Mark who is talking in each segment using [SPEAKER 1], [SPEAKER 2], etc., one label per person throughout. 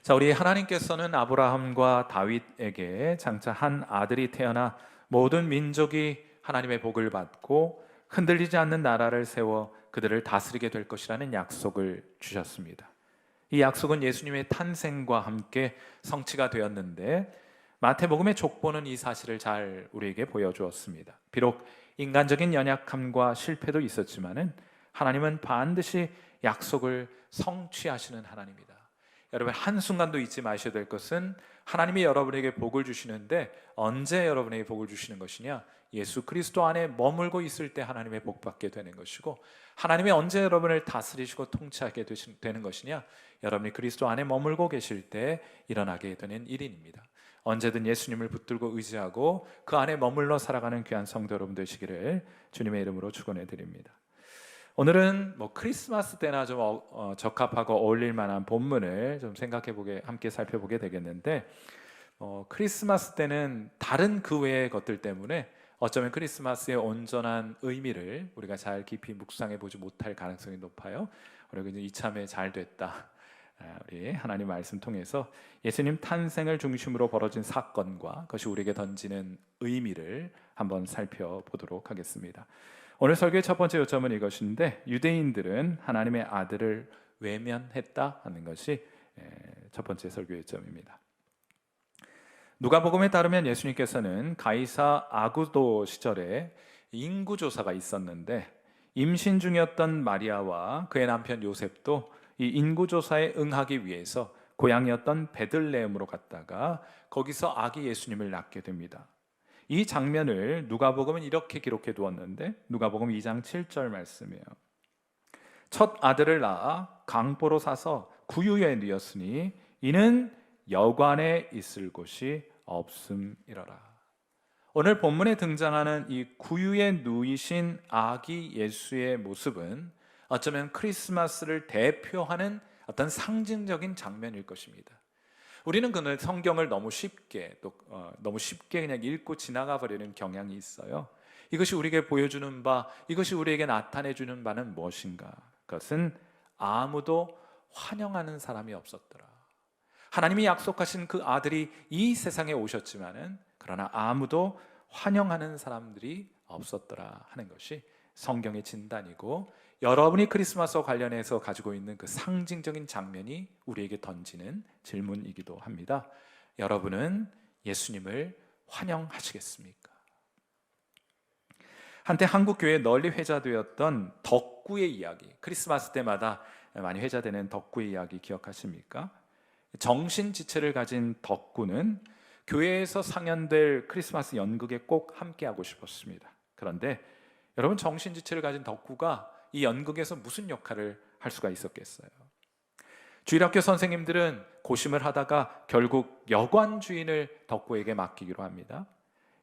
[SPEAKER 1] 자, 우리 하나님께서는 아브라함과 다윗에게 장차 한 아들이 태어나 모든 민족이 하나님의 복을 받고 흔들리지 않는 나라를 세워 그들을 다스리게 될 것이라는 약속을 주셨습니다. 이 약속은 예수님의 탄생과 함께 성취가 되었는데, 마태복음의 족보는 이 사실을 잘 우리에게 보여주었습니다. 비록 인간적인 연약함과 실패도 있었지만은 하나님은 반드시 약속을 성취하시는 하나님이다. 여러분, 한순간도 잊지 마셔야 될 것은 하나님이 여러분에게 복을 주시는데 언제 여러분에게 복을 주시는 것이냐? 예수 그리스도 안에 머물고 있을 때 하나님의 복 받게 되는 것이고, 하나님이 언제 여러분을 다스리시고 통치하게 되는 것이냐? 여러분이 그리스도 안에 머물고 계실 때 일어나게 되는 일입니다. 언제든 예수님을 붙들고 의지하고 그 안에 머물러 살아가는 귀한 성도 여러분 되시기를 주님의 이름으로 축원해 드립니다. 오늘은 크리스마스 때나 좀 적합하고 어울릴 만한 본문을 좀 함께 살펴보게 되겠는데, 크리스마스 때는 다른 그 외의 것들 때문에 어쩌면 크리스마스의 온전한 의미를 우리가 잘 깊이 묵상해 보지 못할 가능성이 높아요. 그리고 이참에 잘 됐다. 우리 하나님 말씀 통해서 예수님 탄생을 중심으로 벌어진 사건과 그것이 우리에게 던지는 의미를 한번 살펴보도록 하겠습니다. 오늘 설교의 첫 번째 요점은 이것인데, 유대인들은 하나님의 아들을 외면했다 하는 것이 첫 번째 설교 요점입니다. 누가복음에 따르면 예수님께서는 가이사 아구도 시절에 인구조사가 있었는데, 임신 중이었던 마리아와 그의 남편 요셉도 이 인구조사에 응하기 위해서 고향이었던 베들레헴으로 갔다가 거기서 아기 예수님을 낳게 됩니다. 이 장면을 누가복음은 이렇게 기록해 두었는데, 누가복음 2장 7절 말씀이에요. 첫 아들을 낳아 강보로 사서 구유에 누였으니 이는 여관에 있을 곳이 없음이러라. 오늘 본문에 등장하는 이 구유에 누이신 아기 예수의 모습은 어쩌면 크리스마스를 대표하는 어떤 상징적인 장면일 것입니다. 우리는 그날 성경을 너무 쉽게 그냥 읽고 지나가 버리는 경향이 있어요. 이것이 우리에게 보여주는 바, 이것이 우리에게 나타내 주는 바는 무엇인가? 그것은 아무도 환영하는 사람이 없었더라. 하나님이 약속하신 그 아들이 이 세상에 오셨지만은 그러나 아무도 환영하는 사람들이 없었더라 하는 것이 성경의 진단이고, 여러분이 크리스마스와 관련해서 가지고 있는 그 상징적인 장면이 우리에게 던지는 질문이기도 합니다. 여러분은 예수님을 환영하시겠습니까? 한때 한국 교회에 널리 회자되었던 덕구의 이야기, 크리스마스 때마다 많이 회자되는 덕구의 이야기 기억하십니까? 정신지체를 가진 덕구는 교회에서 상연될 크리스마스 연극에 꼭 함께하고 싶었습니다. 그런데 여러분, 정신지체를 가진 덕구가 이 연극에서 무슨 역할을 할 수가 있었겠어요? 주일학교 선생님들은 고심을 하다가 결국 여관 주인을 덕구에게 맡기기로 합니다.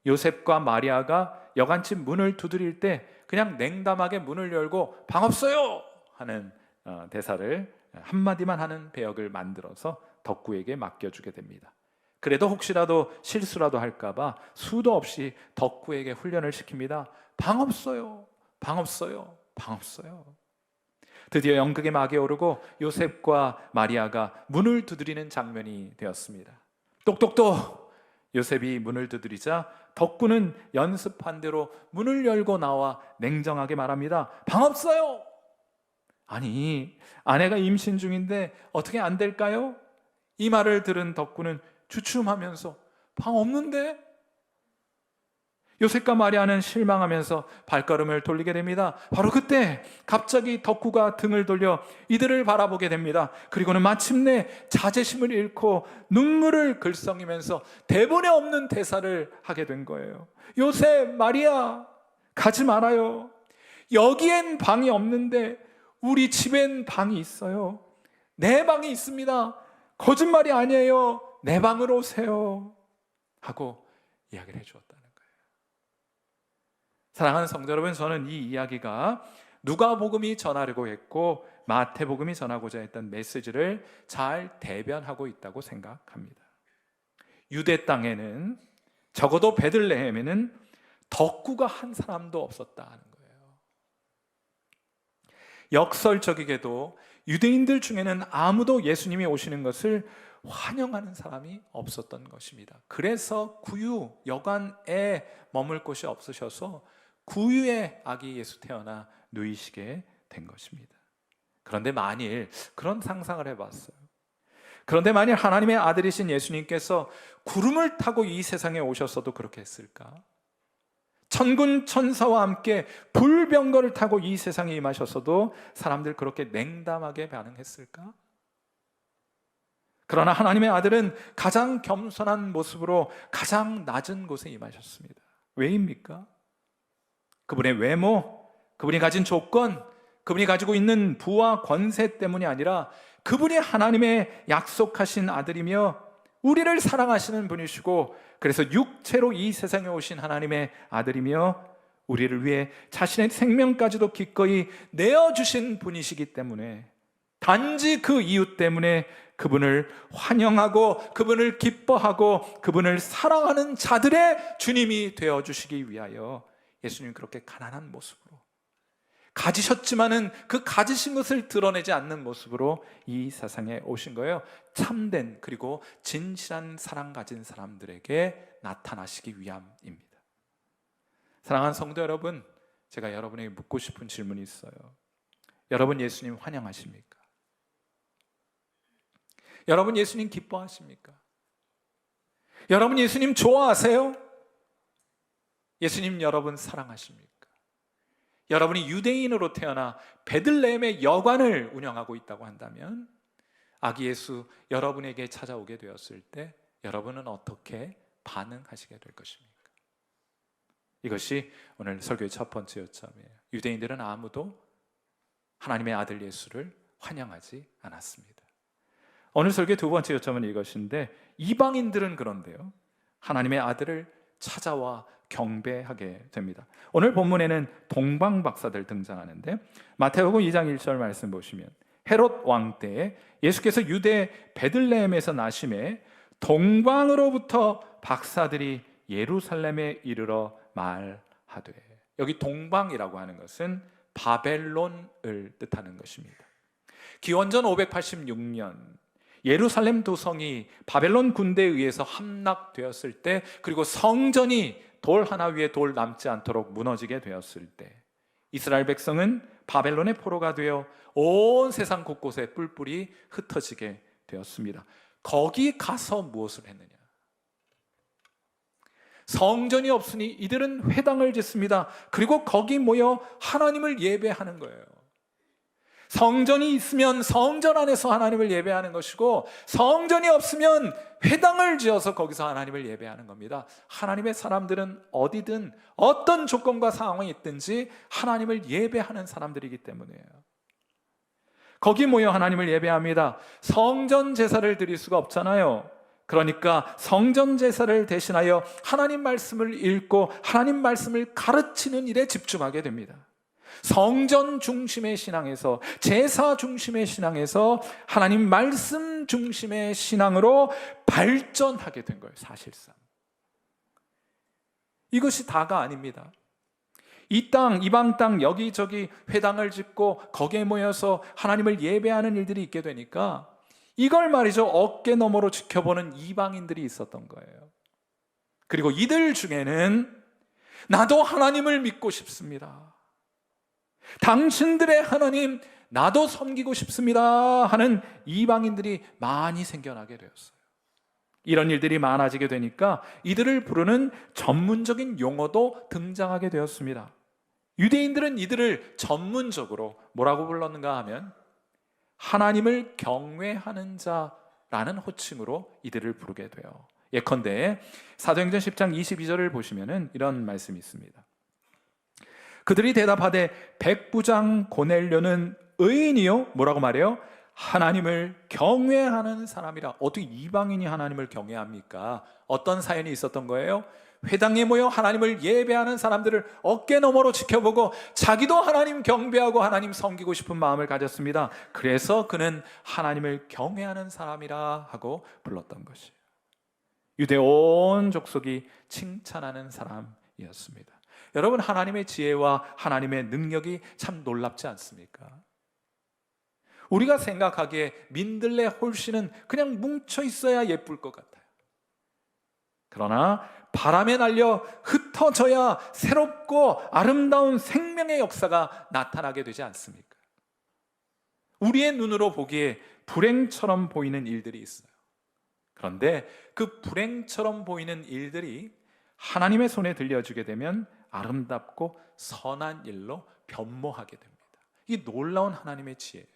[SPEAKER 1] 요셉과 마리아가 여관집 문을 두드릴 때 그냥 냉담하게 문을 열고 방 없어요! 하는 대사를 한마디만 하는 배역을 만들어서 덕구에게 맡겨주게 됩니다. 그래도 혹시라도 실수라도 할까봐 수도 없이 덕구에게 훈련을 시킵니다. 방 없어요. 방 없어요. 방 없어요. 드디어 연극의 막이 오르고 요셉과 마리아가 문을 두드리는 장면이 되었습니다. 똑똑똑! 요셉이 문을 두드리자 덕구는 연습한 대로 문을 열고 나와 냉정하게 말합니다. 방 없어요! 아니, 아내가 임신 중인데 어떻게 안 될까요? 이 말을 들은 덕구는 주춤하면서 방 없는데? 요셉과 마리아는 실망하면서 발걸음을 돌리게 됩니다. 바로 그때 갑자기 덕구가 등을 돌려 이들을 바라보게 됩니다. 그리고는 마침내 자제심을 잃고 눈물을 글썽이면서 대본에 없는 대사를 하게 된 거예요. 요셉, 마리아, 가지 말아요. 여기엔 방이 없는데 우리 집엔 방이 있어요. 내 방이 있습니다. 거짓말이 아니에요. 내 방으로 오세요. 하고 이야기를 해주었다는 거예요. 사랑하는 성도 여러분, 저는 이 이야기가 누가복음이 전하려고 했고 마태복음이 전하고자 했던 메시지를 잘 대변하고 있다고 생각합니다. 유대 땅에는, 적어도 베들레헴에는 덕구가 한 사람도 없었다는 거예요. 역설적이게도 유대인들 중에는 아무도 예수님이 오시는 것을 환영하는 사람이 없었던 것입니다. 그래서 구유, 여관에 머물 곳이 없으셔서 구유에 아기 예수 태어나 누이시게 된 것입니다. 그런데 만일 그런 상상을 해봤어요. 그런데 만일 하나님의 아들이신 예수님께서 구름을 타고 이 세상에 오셨어도 그렇게 했을까? 천군 천사와 함께 불병거를 타고 이 세상에 임하셨어도 사람들 그렇게 냉담하게 반응했을까? 그러나 하나님의 아들은 가장 겸손한 모습으로 가장 낮은 곳에 임하셨습니다. 왜입니까? 그분의 외모, 그분이 가진 조건, 그분이 가지고 있는 부와 권세 때문이 아니라 그분이 하나님의 약속하신 아들이며 우리를 사랑하시는 분이시고, 그래서 육체로 이 세상에 오신 하나님의 아들이며 우리를 위해 자신의 생명까지도 기꺼이 내어주신 분이시기 때문에, 단지 그 이유 때문에 그분을 환영하고 그분을 기뻐하고 그분을 사랑하는 자들의 주님이 되어주시기 위하여 예수님은 그렇게 가난한 모습으로, 가지셨지만은 그 가지신 것을 드러내지 않는 모습으로 이 세상에 오신 거예요. 참된 그리고 진실한 사랑 가진 사람들에게 나타나시기 위함입니다. 사랑하는 성도 여러분, 제가 여러분에게 묻고 싶은 질문이 있어요. 여러분 예수님 환영하십니까? 여러분 예수님 기뻐하십니까? 여러분 예수님 좋아하세요? 예수님 여러분 사랑하십니까? 여러분이 유대인으로 태어나 베들레헴의 여관을 운영하고 있다고 한다면 아기 예수 여러분에게 찾아오게 되었을 때 여러분은 어떻게 반응하시게 될 것입니까? 이것이 오늘 설교의 첫 번째 요점이에요. 유대인들은 아무도 하나님의 아들 예수를 환영하지 않았습니다. 오늘 설교의 두 번째 요점은 이것인데, 이방인들은 그런데요, 하나님의 아들을 찾아와 경배하게 됩니다. 오늘 본문에는 동방 박사들 등장하는데, 마태복음 2장 1절 말씀 보시면 헤롯 왕 때에 예수께서 유대 베들레헴에서 나심에 동방으로부터 박사들이 예루살렘에 이르러 말하되, 여기 동방이라고 하는 것은 바벨론을 뜻하는 것입니다. 기원전 586년 예루살렘 도성이 바벨론 군대에 의해서 함락되었을 때, 그리고 성전이 돌 하나 위에 돌 남지 않도록 무너지게 되었을 때, 이스라엘 백성은 바벨론의 포로가 되어 온 세상 곳곳에 뿔뿔이 흩어지게 되었습니다. 거기 가서 무엇을 했느냐? 성전이 없으니 이들은 회당을 짓습니다. 그리고 거기 모여 하나님을 예배하는 거예요. 성전이 있으면 성전 안에서 하나님을 예배하는 것이고, 성전이 없으면 회당을 지어서 거기서 하나님을 예배하는 겁니다. 하나님의 사람들은 어디든 어떤 조건과 상황이 있든지 하나님을 예배하는 사람들이기 때문이에요. 거기 모여 하나님을 예배합니다. 성전 제사를 드릴 수가 없잖아요. 그러니까 성전 제사를 대신하여 하나님 말씀을 읽고 하나님 말씀을 가르치는 일에 집중하게 됩니다. 성전 중심의 신앙에서, 제사 중심의 신앙에서 하나님 말씀 중심의 신앙으로 발전하게 된 거예요. 사실상 이것이 다가 아닙니다. 이 땅, 이방 땅 여기저기 회당을 짓고 거기에 모여서 하나님을 예배하는 일들이 있게 되니까 이걸 말이죠, 어깨 너머로 지켜보는 이방인들이 있었던 거예요. 그리고 이들 중에는 나도 하나님을 믿고 싶습니다, 당신들의 하나님 나도 섬기고 싶습니다 하는 이방인들이 많이 생겨나게 되었어요. 이런 일들이 많아지게 되니까 이들을 부르는 전문적인 용어도 등장하게 되었습니다. 유대인들은 이들을 전문적으로 뭐라고 불렀는가 하면 하나님을 경외하는 자라는 호칭으로 이들을 부르게 돼요. 예컨대 사도행전 10장 22절을 보시면 이런 말씀이 있습니다. 그들이 대답하되 백부장 고넬료는 의인이요, 뭐라고 말해요? 하나님을 경외하는 사람이라. 어떻게 이방인이 하나님을 경외합니까? 어떤 사연이 있었던 거예요? 회당에 모여 하나님을 예배하는 사람들을 어깨 너머로 지켜보고 자기도 하나님 경배하고 하나님 섬기고 싶은 마음을 가졌습니다. 그래서 그는 하나님을 경외하는 사람이라 하고 불렀던 것이에요. 유대 온 족속이 칭찬하는 사람이었습니다. 여러분, 하나님의 지혜와 하나님의 능력이 참 놀랍지 않습니까? 우리가 생각하기에 민들레 홀씨는 그냥 뭉쳐 있어야 예쁠 것 같아요. 그러나 바람에 날려 흩어져야 새롭고 아름다운 생명의 역사가 나타나게 되지 않습니까? 우리의 눈으로 보기에 불행처럼 보이는 일들이 있어요. 그런데 그 불행처럼 보이는 일들이 하나님의 손에 들려주게 되면 아름답고 선한 일로 변모하게 됩니다. 이 놀라운 하나님의 지혜예요.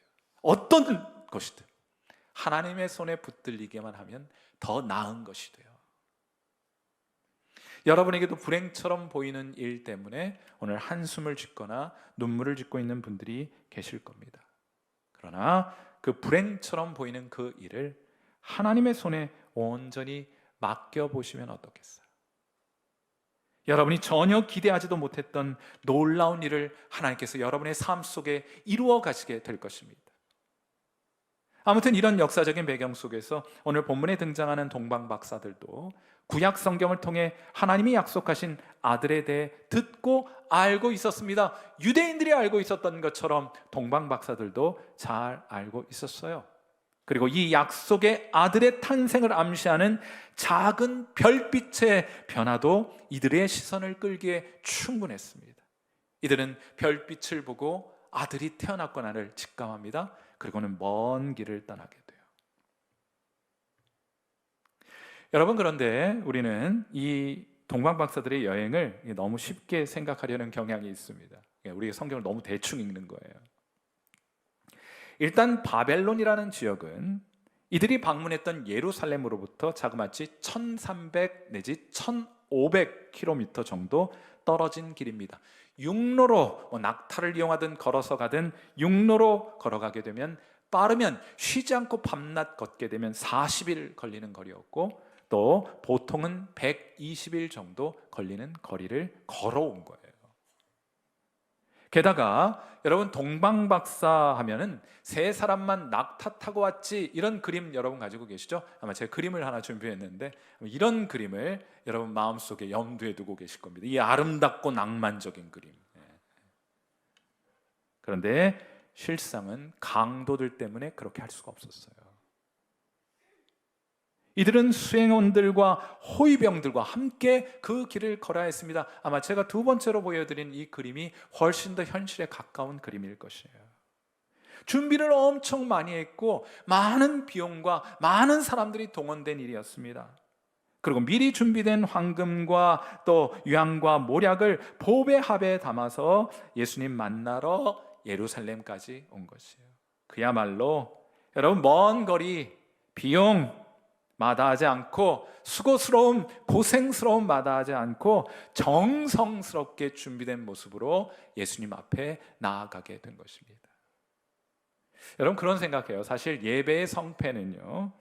[SPEAKER 1] 어떤 것이든 하나님의 손에 붙들리게만 하면 더 나은 것이 돼요. 여러분에게도 불행처럼 보이는 일 때문에 오늘 한숨을 짓거나 눈물을 짓고 있는 분들이 계실 겁니다. 그러나 그 불행처럼 보이는 그 일을 하나님의 손에 온전히 맡겨보시면 어떻겠어요? 여러분이 전혀 기대하지도 못했던 놀라운 일을 하나님께서 여러분의 삶 속에 이루어 가시게 될 것입니다. 아무튼 이런 역사적인 배경 속에서 오늘 본문에 등장하는 동방 박사들도 구약 성경을 통해 하나님이 약속하신 아들에 대해 듣고 알고 있었습니다. 유대인들이 알고 있었던 것처럼 동방 박사들도 잘 알고 있었어요. 그리고 이 약속의 아들의 탄생을 암시하는 작은 별빛의 변화도 이들의 시선을 끌기에 충분했습니다. 이들은 별빛을 보고 아들이 태어났구나를 직감합니다. 그리고는 먼 길을 떠나게 돼요. 여러분, 그런데 우리는 이 동방 박사들의 여행을 너무 쉽게 생각하려는 경향이 있습니다. 우리가 성경을 너무 대충 읽는 거예요. 일단 바벨론이라는 지역은 이들이 방문했던 예루살렘으로부터 자그마치 1300 내지 1500km 정도 떨어진 길입니다. 육로로 낙타를 이용하든 걸어서 가든 육로로 걸어가게 되면 빠르면 쉬지 않고 밤낮 걷게 되면 40일 걸리는 거리였고, 또 보통은 120일 정도 걸리는 거리를 걸어온 거예요. 게다가 여러분, 동방박사 하면은 세 사람만 낙타 타고 왔지, 이런 그림 여러분 가지고 계시죠? 아마 제가 그림을 하나 준비했는데 이런 그림을 여러분 마음속에 염두에 두고 계실 겁니다. 이 아름답고 낭만적인 그림. 그런데 실상은 강도들 때문에 그렇게 할 수가 없었어요. 이들은 수행원들과 호위병들과 함께 그 길을 걸어야 했습니다. 아마 제가 두 번째로 보여드린 이 그림이 훨씬 더 현실에 가까운 그림일 것이에요. 준비를 엄청 많이 했고 많은 비용과 많은 사람들이 동원된 일이었습니다. 그리고 미리 준비된 황금과 또 유향과 모략을 보배 합에 담아서 예수님 만나러 예루살렘까지 온 것이에요. 그야말로 여러분, 먼 거리, 비용 마다하지 않고, 수고스러움, 고생스러움 마다하지 않고 정성스럽게 준비된 모습으로 예수님 앞에 나아가게 된 것입니다. 여러분, 그런 생각해요. 사실 예배의 성패는요,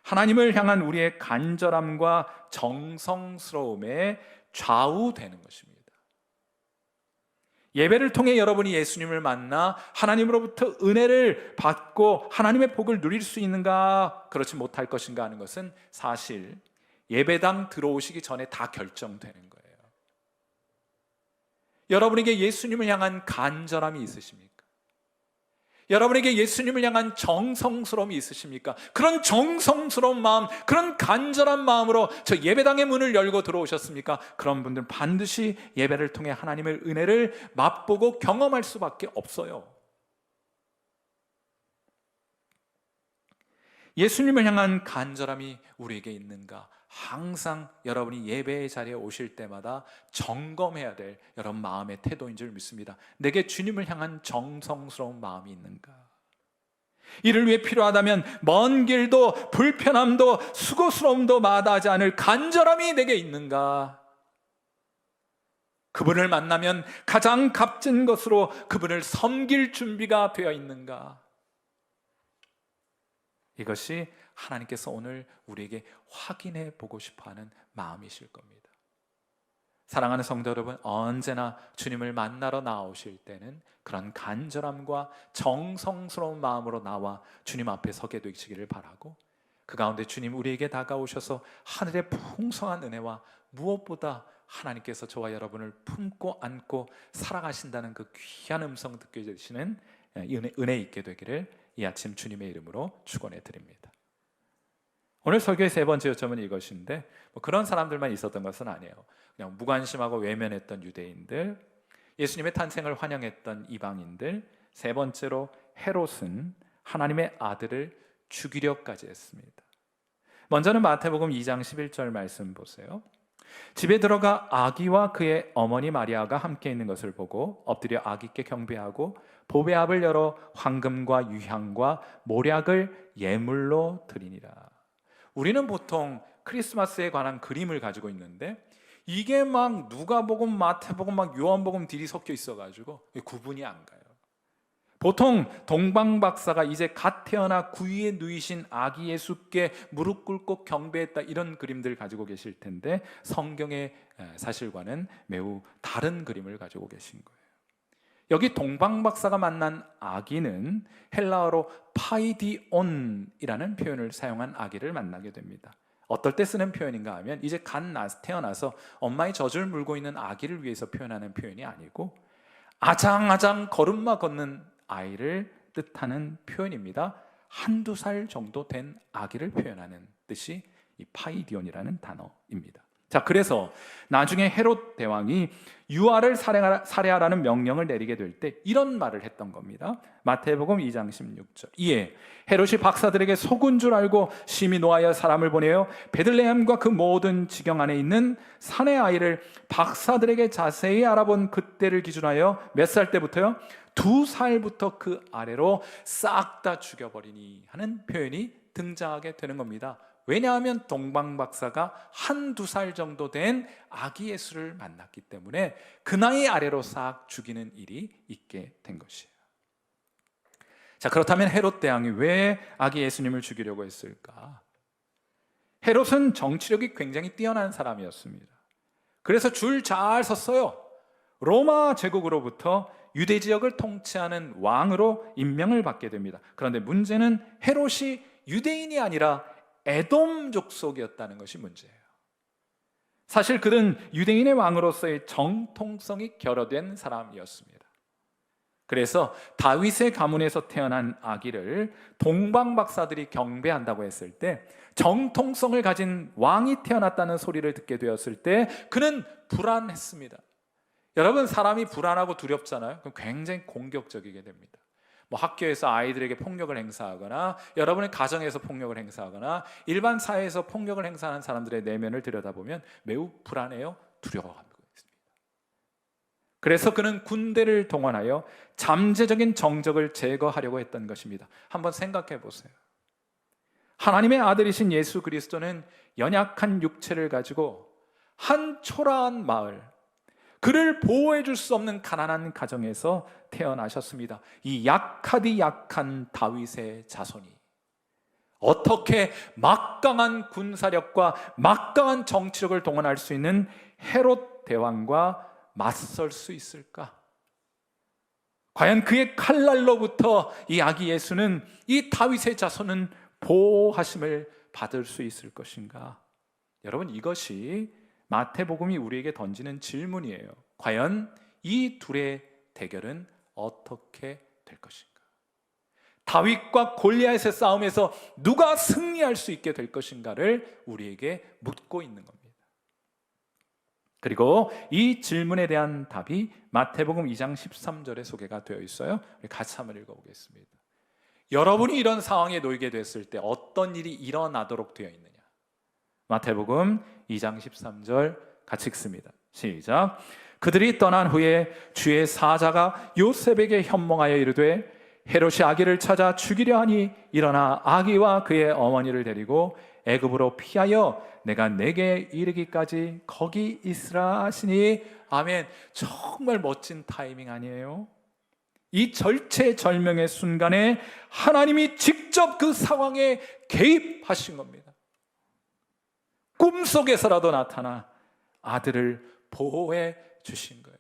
[SPEAKER 1] 하나님을 향한 우리의 간절함과 정성스러움에 좌우되는 것입니다. 예배를 통해 여러분이 예수님을 만나 하나님으로부터 은혜를 받고 하나님의 복을 누릴 수 있는가, 그렇지 못할 것인가 하는 것은 사실 예배당 들어오시기 전에 다 결정되는 거예요. 여러분에게 예수님을 향한 간절함이 있으십니까? 여러분에게 예수님을 향한 정성스러움이 있으십니까? 그런 정성스러운 마음, 그런 간절한 마음으로 저 예배당의 문을 열고 들어오셨습니까? 그런 분들은 반드시 예배를 통해 하나님의 은혜를 맛보고 경험할 수밖에 없어요. 예수님을 향한 간절함이 우리에게 있는가? 항상 여러분이 예배의 자리에 오실 때마다 점검해야 될 여러분 마음의 태도인 줄 믿습니다. 내게 주님을 향한 정성스러운 마음이 있는가? 이를 위해 필요하다면 먼 길도 불편함도 수고스러움도 마다하지 않을 간절함이 내게 있는가? 그분을 만나면 가장 값진 것으로 그분을 섬길 준비가 되어 있는가? 이것이 하나님께서 오늘 우리에게 확인해 보고 싶어하는 마음이실 겁니다. 사랑하는 성도 여러분, 언제나 주님을 만나러 나오실 때는 그런 간절함과 정성스러운 마음으로 나와 주님 앞에 서게 되시기를 바라고, 그 가운데 주님 우리에게 다가오셔서 하늘의 풍성한 은혜와 무엇보다 하나님께서 저와 여러분을 품고 안고 사랑하신다는 그 귀한 음성 듣게 되시는 은혜 있게 되기를 이 아침 주님의 이름으로 축원해 드립니다. 오늘 설교의 세 번째 요점은 이것인데, 그런 사람들만 있었던 것은 아니에요. 그냥 무관심하고 외면했던 유대인들, 예수님의 탄생을 환영했던 이방인들, 세 번째로 헤롯은 하나님의 아들을 죽이려까지 했습니다. 먼저는 마태복음 2장 11절 말씀 보세요. 집에 들어가 아기와 그의 어머니 마리아가 함께 있는 것을 보고 엎드려 아기께 경배하고 보배압을 열어 황금과 유향과 모략을 예물로 드리니라. 우리는 보통 크리스마스에 관한 그림을 가지고 있는데, 이게 막 누가복음, 마태복음, 막 요한복음 딜이 섞여 있어가지고 구분이 안 가요. 보통 동방박사가 이제 갓 태어나 구유에 누이신 아기 예수께 무릎 꿇고 경배했다, 이런 그림들 가지고 계실 텐데, 성경의 사실과는 매우 다른 그림을 가지고 계신 거예요. 여기 동방박사가 만난 아기는 헬라어로 파이디온이라는 표현을 사용한 아기를 만나게 됩니다. 어떨 때 쓰는 표현인가 하면, 이제 갓 태어나서 엄마의 젖을 물고 있는 아기를 위해서 표현하는 표현이 아니고, 아장아장 걸음마 걷는 아이를 뜻하는 표현입니다. 한두 살 정도 된 아기를 표현하는 뜻이 이 파이디온이라는 단어입니다. 자, 그래서 나중에 헤롯 대왕이 유아를 살해하라는 명령을 내리게 될 때 이런 말을 했던 겁니다. 마태복음 2장 16절. 이에 헤롯이 박사들에게 속은 줄 알고 심히 노하여 사람을 보내어 베들레헴과 그 모든 지경 안에 있는 산의 아이를 박사들에게 자세히 알아본 그때를 기준하여 몇 살 때부터요? 2살부터 그 아래로 싹 다 죽여버리니 하는 표현이 등장하게 되는 겁니다. 왜냐하면 동방박사가 한두 살 정도 된 아기 예수를 만났기 때문에 그 나이 아래로 싹 죽이는 일이 있게 된 것이에요. 자, 그렇다면 헤롯 대왕이 왜 아기 예수님을 죽이려고 했을까? 헤롯은 정치력이 굉장히 뛰어난 사람이었습니다. 그래서 줄 잘 섰어요. 로마 제국으로부터 유대 지역을 통치하는 왕으로 임명을 받게 됩니다. 그런데 문제는 헤롯이 유대인이 아니라 에돔 족속이었다는 것이 문제예요. 사실 그는 유대인의 왕으로서의 정통성이 결여된 사람이었습니다. 그래서 다윗의 가문에서 태어난 아기를 동방박사들이 경배한다고 했을 때, 정통성을 가진 왕이 태어났다는 소리를 듣게 되었을 때 그는 불안했습니다. 여러분, 사람이 불안하고 두렵잖아요. 그럼 굉장히 공격적이게 됩니다. 학교에서 아이들에게 폭력을 행사하거나, 여러분의 가정에서 폭력을 행사하거나, 일반 사회에서 폭력을 행사하는 사람들의 내면을 들여다보면 매우 불안해요, 두려워하고 있습니다. 그래서 그는 군대를 동원하여 잠재적인 정적을 제거하려고 했던 것입니다. 한번 생각해 보세요. 하나님의 아들이신 예수 그리스도는 연약한 육체를 가지고 한 초라한 마을, 그를 보호해 줄 수 없는 가난한 가정에서 태어나셨습니다. 이 약하디 약한 다윗의 자손이 어떻게 막강한 군사력과 막강한 정치력을 동원할 수 있는 헤롯 대왕과 맞설 수 있을까? 과연 그의 칼날로부터 이 아기 예수는, 이 다윗의 자손은 보호하심을 받을 수 있을 것인가? 여러분, 이것이 마태복음이 우리에게 던지는 질문이에요. 과연 이 둘의 대결은 어떻게 될 것인가? 다윗과 골리앗의 싸움에서 누가 승리할 수 있게 될 것인가를 우리에게 묻고 있는 겁니다. 그리고 이 질문에 대한 답이 마태복음 2장 13절에 소개가 되어 있어요. 우리 같이 한번 읽어보겠습니다. 여러분이 이런 상황에 놓이게 됐을 때 어떤 일이 일어나도록 되어 있느냐? 마태복음 2장 13절 같이 읽습니다. 시작. 그들이 떠난 후에 주의 사자가 요셉에게 현몽하여 이르되, 헤롯이 아기를 찾아 죽이려 하니 일어나 아기와 그의 어머니를 데리고 애굽으로 피하여 내가 내게 이르기까지 거기 있으라 하시니. 아멘. 정말 멋진 타이밍 아니에요? 이 절체절명의 순간에 하나님이 직접 그 상황에 개입하신 겁니다. 꿈속에서라도 나타나 아들을 보호해 주신 거예요.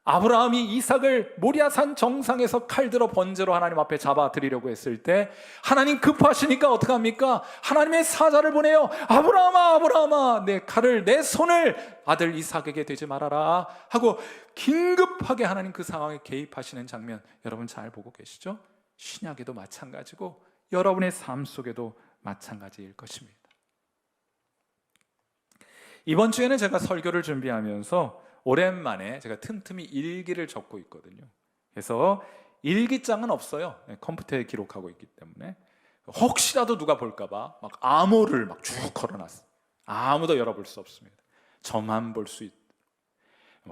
[SPEAKER 1] 아브라함이 이삭을 모리아산 정상에서 칼들어 번제로 하나님 앞에 잡아드리려고 했을 때 하나님 급하시니까 어떡합니까? 하나님의 사자를 보내요. 아브라함아, 아브라함아, 내 칼을, 내 손을 아들 이삭에게 대지 말아라 하고 긴급하게 하나님 그 상황에 개입하시는 장면 여러분 잘 보고 계시죠? 신약에도 마찬가지고 여러분의 삶 속에도 마찬가지일 것입니다. 이번 주에는 제가 설교를 준비하면서 오랜만에 제가 틈틈이 일기를 적고 있거든요. 그래서 일기장은 없어요. 컴퓨터에 기록하고 있기 때문에 혹시라도 누가 볼까봐 막 암호를 막 쭉 걸어놨어요. 아무도 열어볼 수 없습니다. 저만 볼 수 있고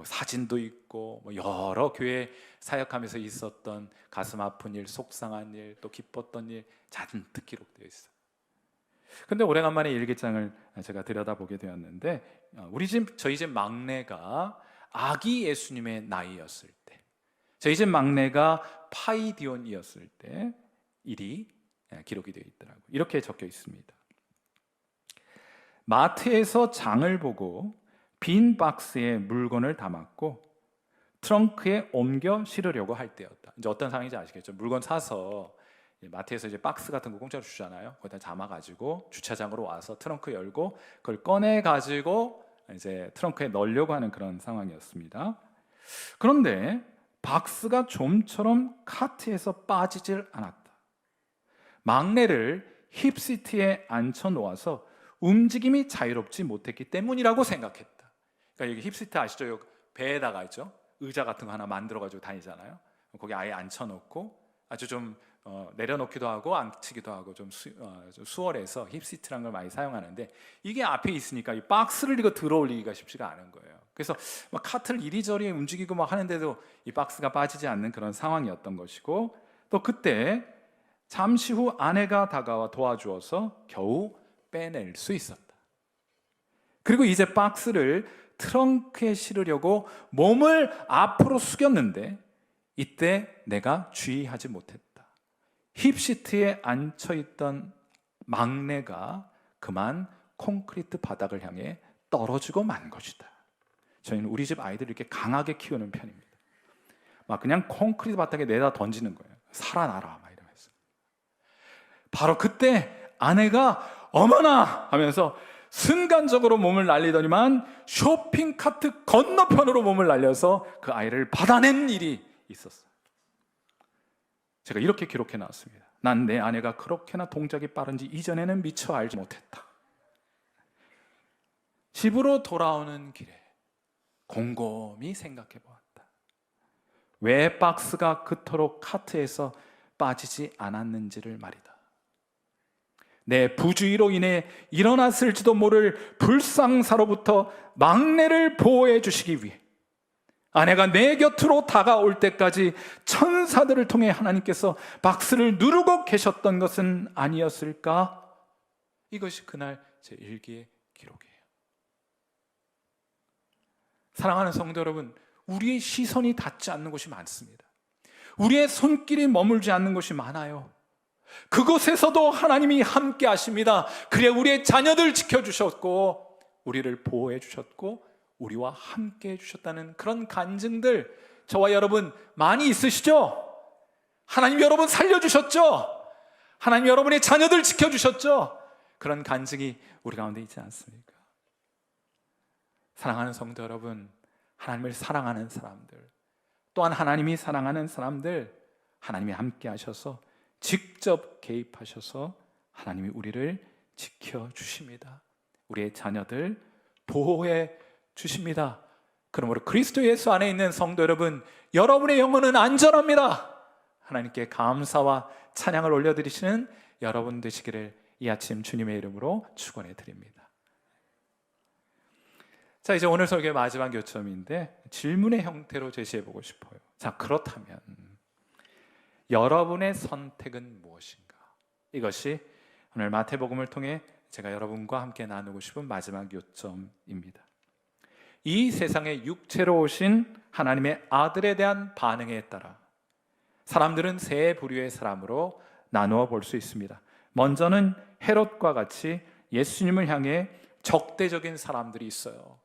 [SPEAKER 1] 사진도 있고 여러 교회 사역하면서 있었던 가슴 아픈 일, 속상한 일, 또 기뻤던 일 잔뜩 기록되어 있어요. 근데 오래간만에 일기장을 제가 들여다보게 되었는데 저희 집 막내가 아기 예수님의 나이였을 때, 저희 집 막내가 파이디온이었을 때 일이 기록이 되어 있더라고요. 이렇게 적혀 있습니다. 마트에서 장을 보고 빈 박스에 물건을 담았고 트렁크에 옮겨 실으려고 할 때였다. 이제 어떤 상황인지 아시겠죠? 물건 사서 마트에서 이제 박스 같은 거 공짜로 주잖아요. 거기다 담아가지고 주차장으로 와서 트렁크 열고 그걸 꺼내가지고 이제 트렁크에 넣으려고 하는 그런 상황이었습니다. 그런데 박스가 좀처럼 카트에서 빠지질 않았다. 막내를 힙시트에 앉혀 놓아서 움직임이 자유롭지 못했기 때문이라고 생각했다. 그러니까 여기 힙시트 아시죠? 배에다가 있죠? 의자 같은 거 하나 만들어가지고 다니잖아요. 거기 아예 앉혀놓고 아주 좀 내려놓기도 하고 앉히기도 하고 좀 수월해서 힙시트라는 걸 많이 사용하는데 이게 앞에 있으니까 이 박스를 이거 들어올리기가 쉽지가 않은 거예요. 그래서 막 카트를 이리저리 움직이고 막 하는데도 이 박스가 빠지지 않는 그런 상황이었던 것이고 또 그때 잠시 후 아내가 다가와 도와주어서 겨우 빼낼 수 있었다. 그리고 이제 박스를 트렁크에 실으려고 몸을 앞으로 숙였는데 이때 내가 주의하지 못했다. 힙시트에 앉혀있던 막내가 그만 콘크리트 바닥을 향해 떨어지고 만 것이다. 저희는 우리 집 아이들을 이렇게 강하게 키우는 편입니다. 막 그냥 콘크리트 바닥에 내다 던지는 거예요. 살아나라 막 이러면서. 바로 그때 아내가 어머나 하면서 순간적으로 몸을 날리더니만 쇼핑카트 건너편으로 몸을 날려서 그 아이를 받아낸 일이 있었어요. 제가 이렇게 기록해 놨습니다. 난 내 아내가 그렇게나 동작이 빠른지 이전에는 미처 알지 못했다. 집으로 돌아오는 길에 곰곰이 생각해 보았다. 왜 박스가 그토록 카트에서 빠지지 않았는지를 말이다. 내 부주의로 인해 일어났을지도 모를 불상사로부터 막내를 보호해 주시기 위해 아내가 내 곁으로 다가올 때까지 천사들을 통해 하나님께서 박스를 누르고 계셨던 것은 아니었을까? 이것이 그날 제 일기의 기록이에요. 사랑하는 성도 여러분, 우리의 시선이 닿지 않는 곳이 많습니다. 우리의 손길이 머물지 않는 곳이 많아요. 그곳에서도 하나님이 함께 하십니다. 그래 우리의 자녀들 지켜주셨고 우리를 보호해 주셨고 우리와 함께 해주셨다는 그런 간증들 저와 여러분 많이 있으시죠? 하나님 여러분 살려주셨죠? 하나님 여러분의 자녀들 지켜주셨죠? 그런 간증이 우리 가운데 있지 않습니까? 사랑하는 성도 여러분, 하나님을 사랑하는 사람들, 또한 하나님이 사랑하는 사람들, 하나님이 함께 하셔서 직접 개입하셔서 하나님이 우리를 지켜주십니다. 우리의 자녀들 보호해 주십니다. 그러므로 그리스도 예수 안에 있는 성도 여러분, 여러분의 영혼은 안전합니다. 하나님께 감사와 찬양을 올려드리시는 여러분 되시기를 이 아침 주님의 이름으로 축원해 드립니다. 자, 이제 오늘 설교의 마지막 요점인데 질문의 형태로 제시해 보고 싶어요. 자, 그렇다면 여러분의 선택은 무엇인가? 이것이 오늘 마태복음을 통해 제가 여러분과 함께 나누고 싶은 마지막 요점입니다. 이 세상에 육체로 오신 하나님의 아들에 대한 반응에 따라 사람들은 세 부류의 사람으로 나누어 볼 수 있습니다. 먼저는 헤롯과 같이 예수님을 향해 적대적인 사람들이 있어요.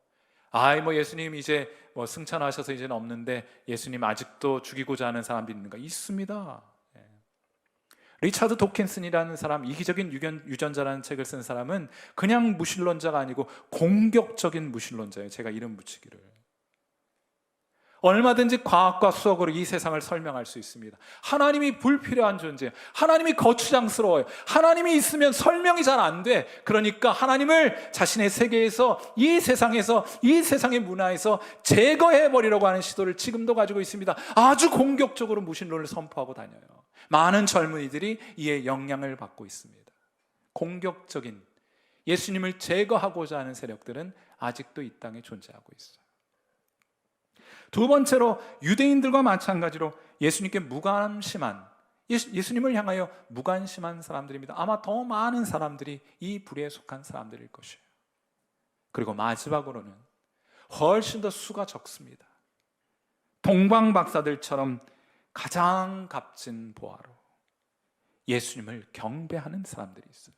[SPEAKER 1] 아이 뭐 예수님 이제 뭐 승천하셔서 이제는 없는데 예수님 아직도 죽이고자 하는 사람들이 있는가? 있습니다. 예. 리차드 도킨슨이라는 사람, 이기적인 유전자라는 책을 쓴 사람은 그냥 무신론자가 아니고 공격적인 무신론자예요. 제가 이름 붙이기를. 얼마든지 과학과 수학으로 이 세상을 설명할 수 있습니다. 하나님이 불필요한 존재예요. 하나님이 거추장스러워요. 하나님이 있으면 설명이 잘 안 돼. 그러니까 하나님을 자신의 세계에서, 이 세상에서, 이 세상의 문화에서 제거해버리려고 하는 시도를 지금도 가지고 있습니다. 아주 공격적으로 무신론을 선포하고 다녀요. 많은 젊은이들이 이에 영향을 받고 있습니다. 공격적인 예수님을 제거하고자 하는 세력들은 아직도 이 땅에 존재하고 있어요. 두 번째로 유대인들과 마찬가지로 예수님께 무관심한, 예수님을 향하여 무관심한 사람들입니다. 아마 더 많은 사람들이 이 부류에 속한 사람들일 것이에요. 그리고 마지막으로는 훨씬 더 수가 적습니다. 동방 박사들처럼 가장 값진 보화로 예수님을 경배하는 사람들이 있어요.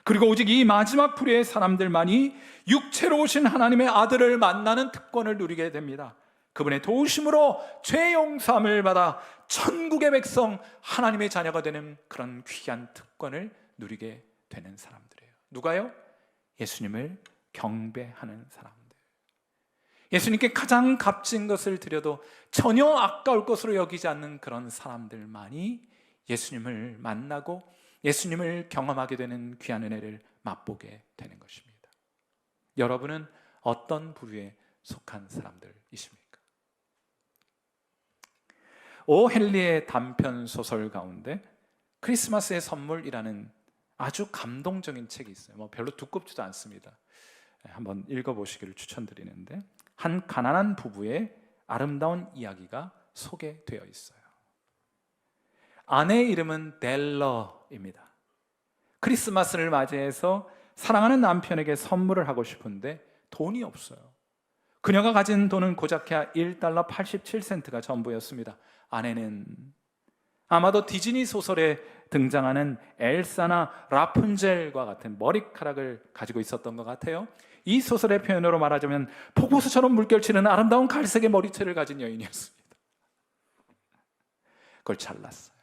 [SPEAKER 1] 그리고 오직 이 마지막 부류의 사람들만이 육체로 오신 하나님의 아들을 만나는 특권을 누리게 됩니다. 그분의 도우심으로 죄 용서함을 받아 천국의 백성, 하나님의 자녀가 되는 그런 귀한 특권을 누리게 되는 사람들이에요. 누가요? 예수님을 경배하는 사람들. 예수님께 가장 값진 것을 드려도 전혀 아까울 것으로 여기지 않는 그런 사람들만이 예수님을 만나고 예수님을 경험하게 되는 귀한 은혜를 맛보게 되는 것입니다. 여러분은 어떤 부류에 속한 사람들이십니까? 오 헨리의 단편 소설 가운데 크리스마스의 선물이라는 아주 감동적인 책이 있어요. 뭐 별로 두껍지도 않습니다. 한번 읽어보시기를 추천드리는데, 한 가난한 부부의 아름다운 이야기가 소개되어 있어요. 아내의 이름은 델러입니다. 크리스마스를 맞이해서 사랑하는 남편에게 선물을 하고 싶은데 돈이 없어요. 그녀가 가진 돈은 고작해야 1달러 87센트가 전부였습니다. 아내는 아마도 디즈니 소설에 등장하는 엘사나 라푼젤과 같은 머리카락을 가지고 있었던 것 같아요. 이 소설의 표현으로 말하자면 폭포수처럼 물결치는 아름다운 갈색의 머리채를 가진 여인이었습니다. 그걸 잘랐어요.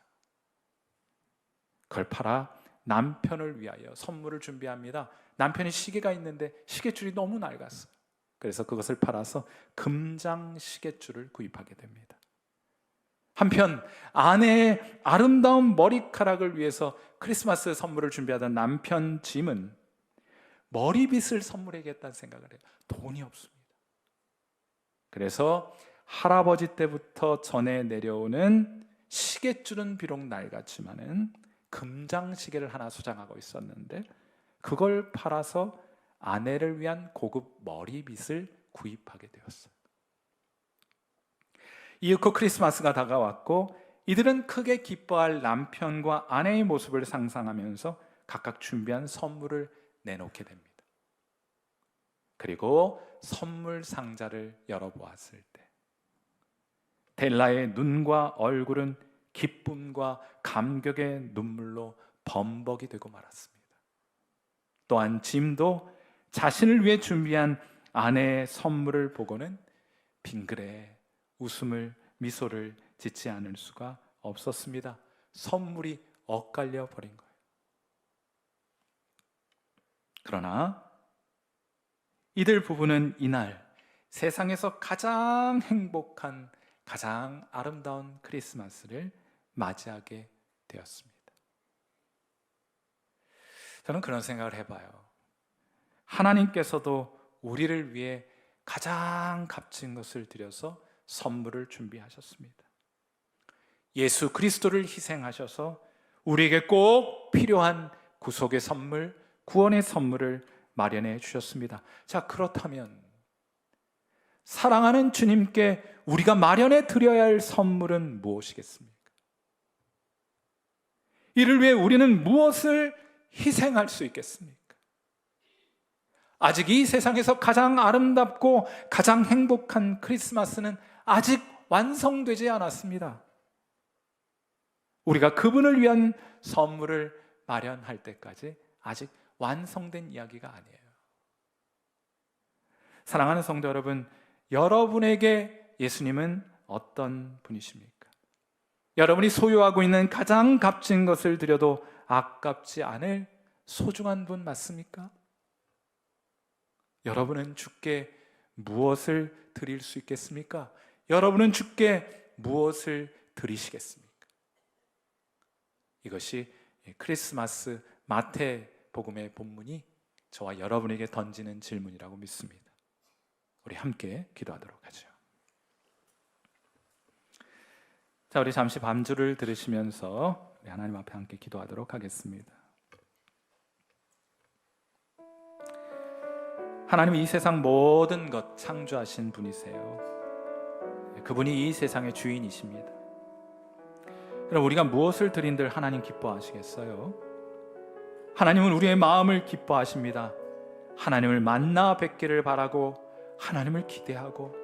[SPEAKER 1] 그걸 팔아 남편을 위하여 선물을 준비합니다. 남편이 시계가 있는데 시계줄이 너무 낡았어요. 그래서 그것을 팔아서 금장 시계줄을 구입하게 됩니다. 한편 아내의 아름다운 머리카락을 위해서 크리스마스 선물을 준비하던 남편 짐은 머리빗을 선물해야겠다는 생각을 해요. 돈이 없습니다. 그래서 할아버지 때부터 전해 내려오는 시계줄은 비록 낡았지만은 금장시계를 하나 소장하고 있었는데 그걸 팔아서 아내를 위한 고급 머리빗을 구입하게 되었어요. 이윽고 크리스마스가 다가왔고 이들은 크게 기뻐할 남편과 아내의 모습을 상상하면서 각각 준비한 선물을 내놓게 됩니다. 그리고 선물 상자를 열어보았을 때 델라의 눈과 얼굴은 기쁨과 감격의 눈물로 범벅이 되고 말았습니다. 또한 짐도 자신을 위해 준비한 아내의 선물을 보고는 빙그레 웃음을, 미소를 짓지 않을 수가 없었습니다. 선물이 엇갈려 버린 거예요. 그러나 이들 부부는 이날 세상에서 가장 행복한, 가장 아름다운 크리스마스를 맞이하게 되었습니다. 저는 그런 생각을 해봐요. 하나님께서도 우리를 위해 가장 값진 것을 드려서 선물을 준비하셨습니다. 예수 그리스도를 희생하셔서 우리에게 꼭 필요한 구속의 선물, 구원의 선물을 마련해 주셨습니다. 자, 그렇다면 사랑하는 주님께 우리가 마련해 드려야 할 선물은 무엇이겠습니까? 이를 위해 우리는 무엇을 희생할 수 있겠습니까? 아직 이 세상에서 가장 아름답고 가장 행복한 크리스마스는 아직 완성되지 않았습니다. 우리가 그분을 위한 선물을 마련할 때까지 아직 완성된 이야기가 아니에요. 사랑하는 성도 여러분, 여러분에게 예수님은 어떤 분이십니까? 여러분이 소유하고 있는 가장 값진 것을 드려도 아깝지 않을 소중한 분 맞습니까? 여러분은 주께 무엇을 드릴 수 있겠습니까? 여러분은 주께 무엇을 드리시겠습니까? 이것이 크리스마스 마태복음의 본문이 저와 여러분에게 던지는 질문이라고 믿습니다. 우리 함께 기도하도록 하죠. 자, 우리 잠시 밤주를 들으시면서 우리 하나님 앞에 함께 기도하도록 하겠습니다. 하나님, 이 세상 모든 것 창조하신 분이세요. 그분이 이 세상의 주인이십니다. 그럼 우리가 무엇을 드린들 하나님 기뻐하시겠어요? 하나님은 우리의 마음을 기뻐하십니다. 하나님을 만나 뵙기를 바라고, 하나님을 기대하고,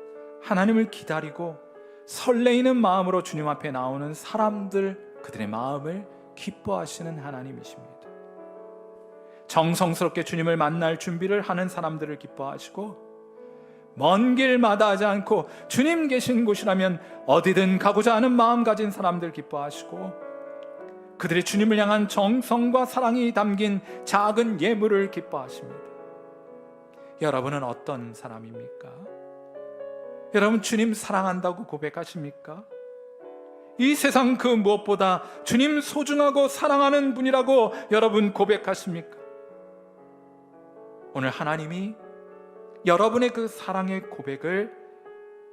[SPEAKER 1] 하나님을 기다리고 설레이는 마음으로 주님 앞에 나오는 사람들, 그들의 마음을 기뻐하시는 하나님이십니다. 정성스럽게 주님을 만날 준비를 하는 사람들을 기뻐하시고, 먼 길 마다하지 않고 주님 계신 곳이라면 어디든 가고자 하는 마음 가진 사람들 기뻐하시고, 그들의 주님을 향한 정성과 사랑이 담긴 작은 예물을 기뻐하십니다. 여러분은 어떤 사람입니까? 여러분, 주님 사랑한다고 고백하십니까? 이 세상 그 무엇보다 주님 소중하고 사랑하는 분이라고 여러분 고백하십니까? 오늘 하나님이 여러분의 그 사랑의 고백을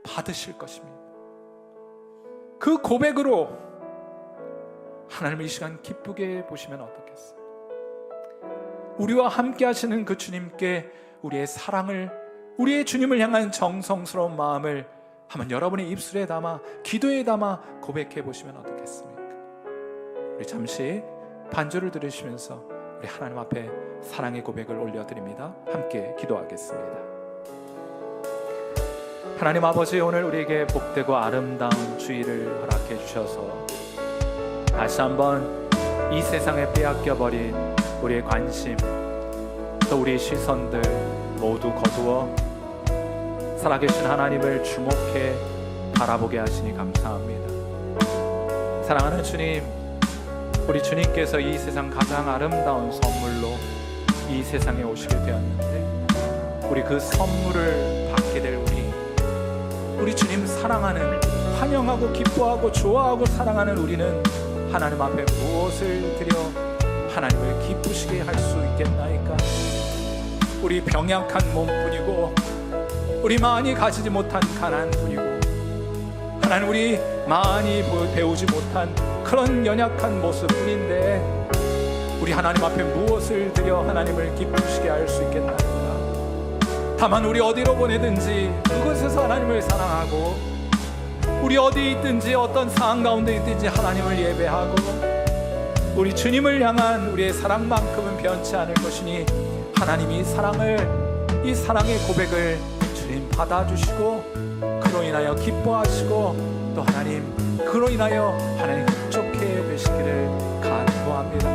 [SPEAKER 1] 받으실 것입니다. 그 고백으로 하나님을 이 시간 기쁘게 보시면 어떻겠어요? 우리와 함께 하시는 그 주님께 우리의 사랑을, 우리의 주님을 향한 정성스러운 마음을 한번 여러분의 입술에 담아, 기도에 담아 고백해 보시면 어떻겠습니까? 우리 잠시 반주를 들으시면서 우리 하나님 앞에 사랑의 고백을 올려드립니다. 함께 기도하겠습니다. 하나님 아버지, 오늘 우리에게 복되고 아름다운 주일을 허락해 주셔서 다시 한번 이 세상에 빼앗겨버린 우리의 관심, 또 우리의 시선들 모두 거두어 살아계신 하나님을 주목해 바라보게 하시니 감사합니다. 사랑하는 주님, 우리 주님께서 이 세상 가장 아름다운 선물로 이 세상에 오시게 되었는데, 우리 그 선물을 받게 될 우리 주님 사랑하는, 환영하고 기뻐하고 좋아하고 사랑하는 우리는 하나님 앞에 무엇을 드려 하나님을 기쁘시게 할 수 있겠나이까? 우리 병약한 몸뿐이고, 우리 많이 가지지 못한 가난한 분이고, 하나님 우리 많이 배우지 못한 그런 연약한 모습뿐인데, 우리 하나님 앞에 무엇을 드려 하나님을 기쁘시게 할 수 있겠나이까? 다만 우리 어디로 보내든지 그곳에서 하나님을 사랑하고, 우리 어디 있든지 어떤 상황 가운데 있든지 하나님을 예배하고, 우리 주님을 향한 우리의 사랑만큼은 변치 않을 것이니, 하나님이 이 사랑의 고백을 주님 받아주시고, 그로 인하여 기뻐하시고, 또 하나님 그로 인하여 하나님 흡족해 되시기를 간구합니다.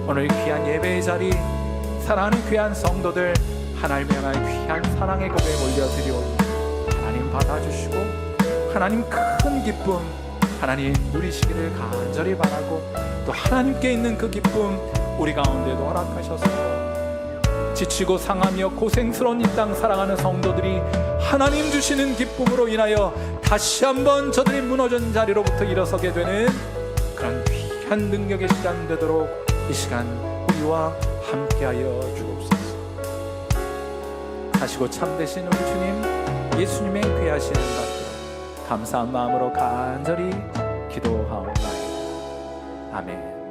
[SPEAKER 1] 오늘 귀한 예배의 자리, 사랑하는 귀한 성도들, 하나님을 향한 귀한 사랑의 고백 올려드리오니 하나님 받아주시고, 하나님 큰 기쁨 하나님 누리시기를 간절히 바라고, 또 하나님께 있는 그 기쁨 우리 가운데도 허락하셔서 지치고 상하며 고생스러운 이 땅 살아가는 성도들이 하나님 주시는 기쁨으로 인하여 다시 한번 저들이 무너진 자리로부터 일어서게 되는 그런 귀한 능력의 시간 되도록 이 시간 우리와 함께하여 주옵소서. 사시고 참되신 우리 주님, 예수님의 귀하신 것들 감사한 마음으로 간절히 기도하옵나이다. 아멘.